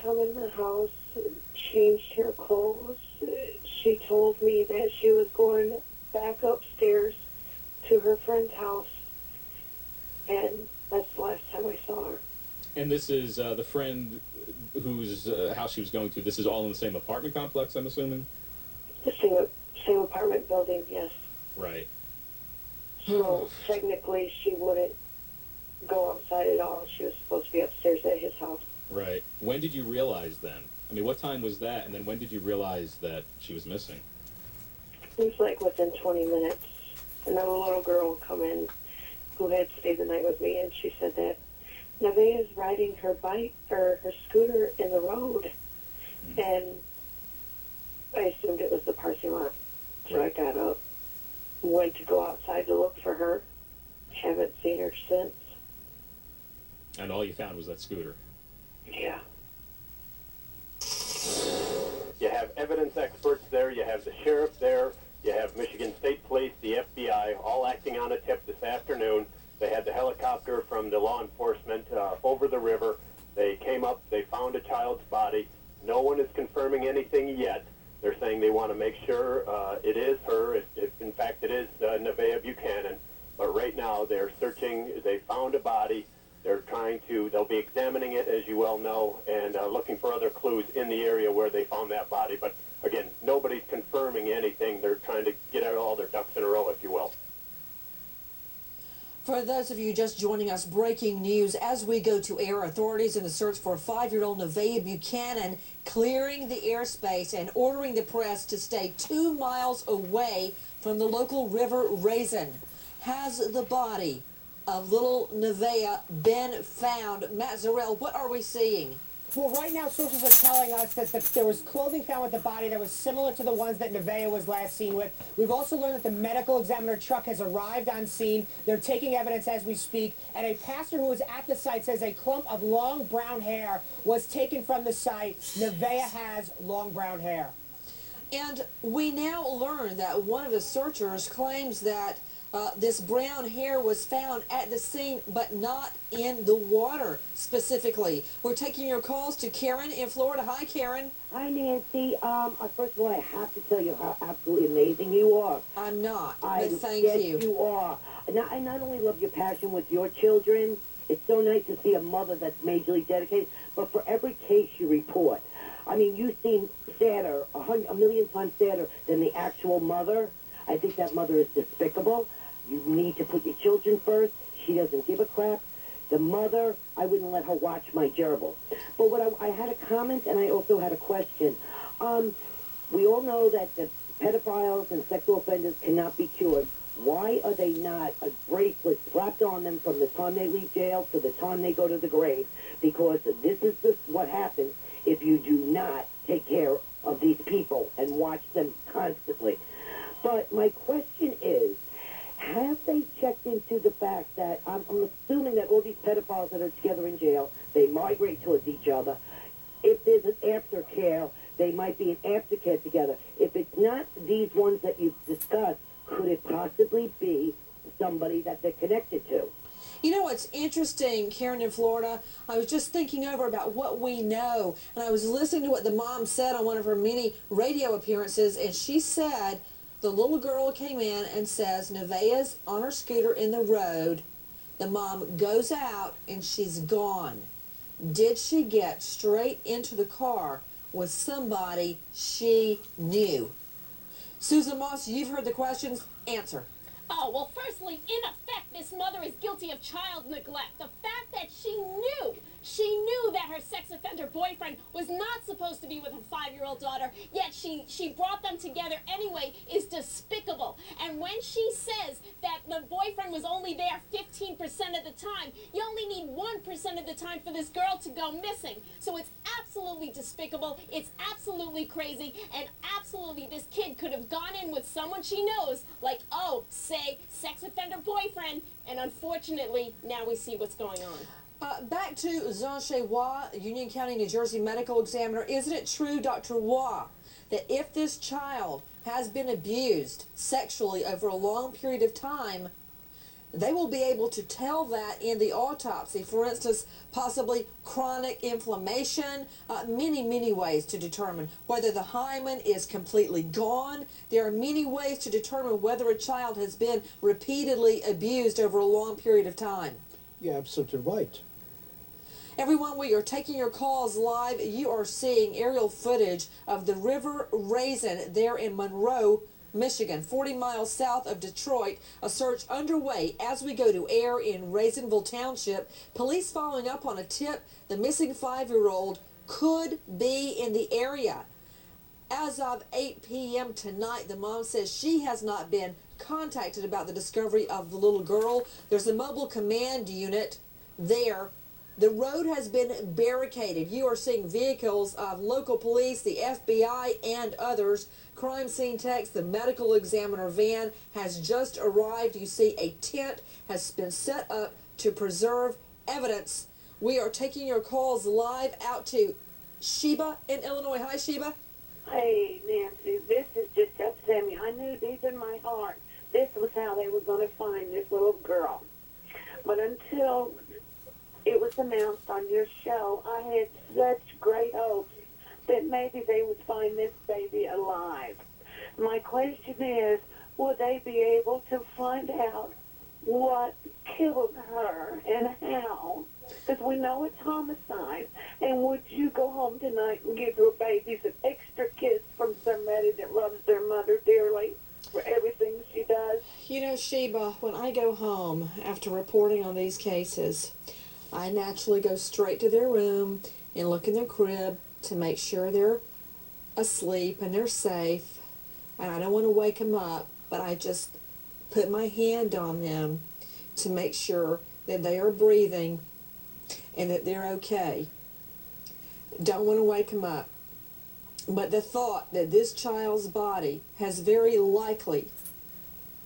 come in the house, changed her clothes. She told me that she was going back upstairs to her friend's house, and that's the last time I saw her. And this is the friend whose house she was going to. This is all in the same apartment complex, I'm assuming? The same apartment building, yes. Right. So technically she wouldn't go outside at all. She was supposed to be upstairs at his house. Right. When did you realize then? I mean, what time was that? And then when did you realize that she was missing? It was like within 20 minutes. And then a little girl come in who had stayed the night with me, and she said that Nevaeh is riding her bike or her scooter in the road. And I assumed it was the parking lot. So I got up, went to go outside to look for her. Haven't seen her since. And all you found was that scooter? Yeah. You have evidence experts there, you have the sheriff there, you have Michigan State Police, the FBI, all acting on a tip this afternoon. They had the helicopter from the law enforcement over the river. They came up, they found a child's body. No one is confirming anything yet. They're saying they want to make sure it is her, if in fact it is Nevaeh Buchanan. But right now they're searching, they found a body. They'll be examining it, as you well know, and looking for other clues in the area where they found that body. But again, nobody's confirming anything. They're trying to get out all their ducks in a row, if you will. For those of you just joining us, breaking news as we go to air. Authorities in the search for 5-year-old Nevaeh Buchanan clearing the airspace and ordering the press to stay 2 miles away from the local river Raisin. Has the body of little Nevaeh been found? Matt Zarrell, what are we seeing? Well, right now, sources are telling us that there was clothing found with the body that was similar to the ones that Nevaeh was last seen with. We've also learned that the medical examiner truck has arrived on scene. They're taking evidence as we speak. And a pastor who was at the site says a clump of long brown hair was taken from the site. Nevaeh has long brown hair. And we now learn that one of the searchers claims that this brown hair was found at the scene, but not in the water specifically. We're taking your calls to Karen in Florida. Hi, Karen. Hi, Nancy. First of all, I have to tell you how absolutely amazing you are. I'm not, but thank yes, you. You are. I not only love your passion with your children, it's so nice to see a mother that's majorly dedicated, but for every case you report, I mean, you seem sadder, a million times sadder than the actual mother. I think that mother is despicable. You need to put your children first. She doesn't give a crap. The mother, I wouldn't let her watch my gerbil. But what I had a comment, and I also had a question. We all know that the pedophiles and sexual offenders cannot be cured. Why are they not a bracelet slapped on them from the time they leave jail to the time they go to the grave? Because this is what happens if you do not take care of these people and watch them constantly. But my question is, have they checked into the fact that, I'm assuming that all these pedophiles that are together in jail, they migrate towards each other. If there's an aftercare, they might be an aftercare together. If it's not these ones that you've discussed, could it possibly be somebody that they're connected to? You know what's interesting, Karen in Florida? I was just thinking over about what we know, and I was listening to what the mom said on one of her many radio appearances, and she said the little girl came in and says Nevaeh's on her scooter in the road. The mom goes out and she's gone. Did she get straight into the car with somebody she knew? Susan Moss, you've heard the questions. Answer. Oh, well, firstly, in effect, this mother is guilty of child neglect. The fact that she knew that her sex offender boyfriend was not supposed to be with her 5-year-old daughter, yet she brought them together anyway, is despicable. And when she says that the boyfriend was only there 15% of the time, you only need 1% of the time for this girl to go missing. So it's absolutely despicable, it's absolutely crazy, and absolutely this kid could have gone in with someone she knows, like, oh, say, sex offender boyfriend, and unfortunately, now we see what's going on. Back to Zhanshe Wah, Union County, New Jersey medical examiner. Isn't it true, Dr. Wah, that if this child has been abused sexually over a long period of time, they will be able to tell that in the autopsy. For instance, possibly chronic inflammation, many ways to determine whether the hymen is completely gone. There are many ways to determine whether a child has been repeatedly abused over a long period of time. You're absolutely right. Everyone, we are taking your calls live. You are seeing aerial footage of the River Raisin there in Monroe, Michigan, 40 miles south of Detroit. A search underway as we go to air in Raisinville Township. Police following up on a tip the missing 5-year-old could be in the area. As of 8 p.m. tonight, the mom says she has not been contacted about the discovery of the little girl. There's a mobile command unit there. The road has been barricaded. You are seeing vehicles of local police, the FBI, and others. Crime scene techs, the medical examiner van has just arrived. You see a tent has been set up to preserve evidence. We are taking your calls live out to Sheba in Illinois. Hi, Sheba. Hey, Nancy, this is just upsetting me. I knew deep in my heart this was how they were going to find this little girl. But until it was announced on your show, I had such great hopes that maybe they would find this baby alive. My question is, will they be able to find out what killed her and how? Because we know it's homicide. And would you go home tonight and give your babies an extra kiss from somebody that loves their mother dearly for everything she does? You know, Sheba, when I go home after reporting on these cases, I naturally go straight to their room and look in their crib to make sure they're asleep and they're safe. And I don't want to wake them up, but I just put my hand on them to make sure that they are breathing and that they're okay. Don't want to wake them up. But the thought that this child's body has very likely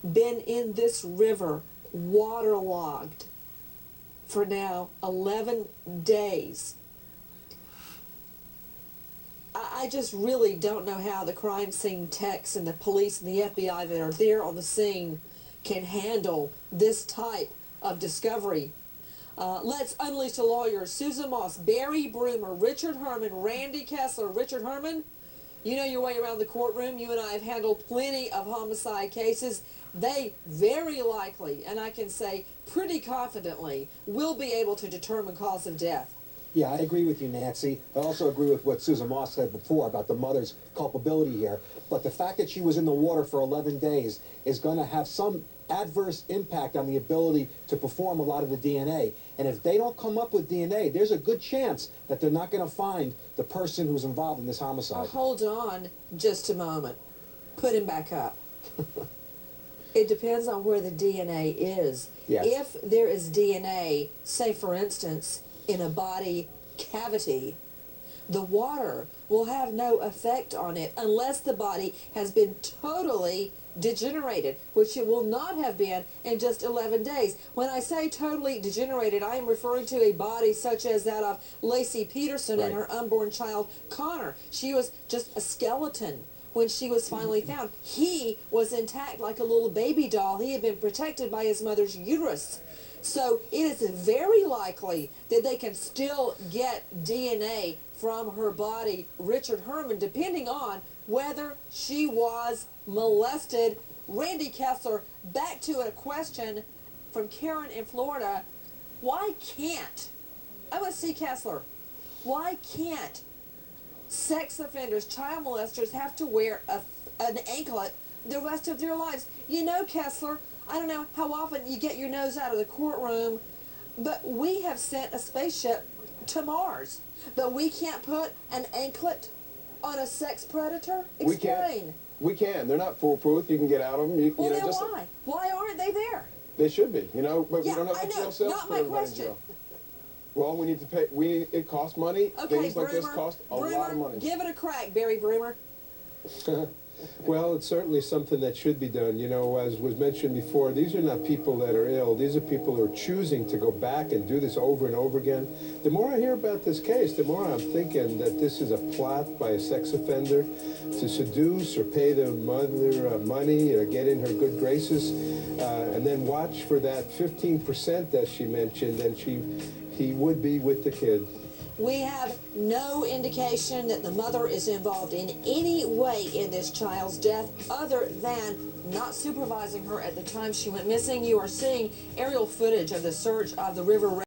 been in this river waterlogged for now 11 days. I just really don't know how the crime scene techs and the police and the FBI that are there on the scene can handle this type of discovery. Let's unleash the lawyers. Susan Moss, Barry Brumer, Richard Herman, Randy Kessler. Richard Herman, you know your way around the courtroom. You and I have handled plenty of homicide cases. They very likely, and I can say pretty confidently, will be able to determine cause of death. Yeah, I agree with you, Nancy. I also agree with what Susan Moss said before about the mother's culpability here. But the fact that she was in the water for 11 days is going to have some adverse impact on the ability to perform a lot of the DNA. And if they don't come up with DNA, there's a good chance that they're not going to find the person who's involved in this homicide. Well, hold on just a moment. Put him back up. It depends on where the DNA is. Yes. If there is DNA, say for instance, in a body cavity, the water will have no effect on it unless the body has been totally degenerated, which it will not have been in just 11 days. When I say totally degenerated, I am referring to a body such as that of Lacey Peterson and her unborn child, Connor. She was just a skeleton when she was finally found. He was intact like a little baby doll. He had been protected by his mother's uterus. So it is very likely that they can still get DNA from her body, Richard Herman, depending on whether she was molested. Randy Kessler, back to a question from Karen in Florida. Why can't, I want to see Kessler, why can't sex offenders, child molesters have to wear an anklet the rest of their lives? You know, Kessler, I don't know how often you get your nose out of the courtroom, but we have sent a spaceship to Mars. But we can't put an anklet on a sex predator? Explain. We can. They're not foolproof. You can get out of them. Well, then why? Why aren't they there? They should be, you know, but Yeah, we don't have I a jail know. cell Not for my everybody in question. jail. Well, we need to pay. It costs money. Okay, Things like this Brumer, cost a lot of money. give it a crack, Barry Brumer. Well, it's certainly something that should be done. You know, as was mentioned before, these are not people that are ill. These are people who are choosing to go back and do this over and over again. The more I hear about this case, the more I'm thinking that this is a plot by a sex offender to seduce or pay the mother money or get in her good graces, and then watch for that 15% that she mentioned, and he would be with the kid. We have no indication that the mother is involved in any way in this child's death other than not supervising her at the time she went missing. You are seeing aerial footage of the search of the river.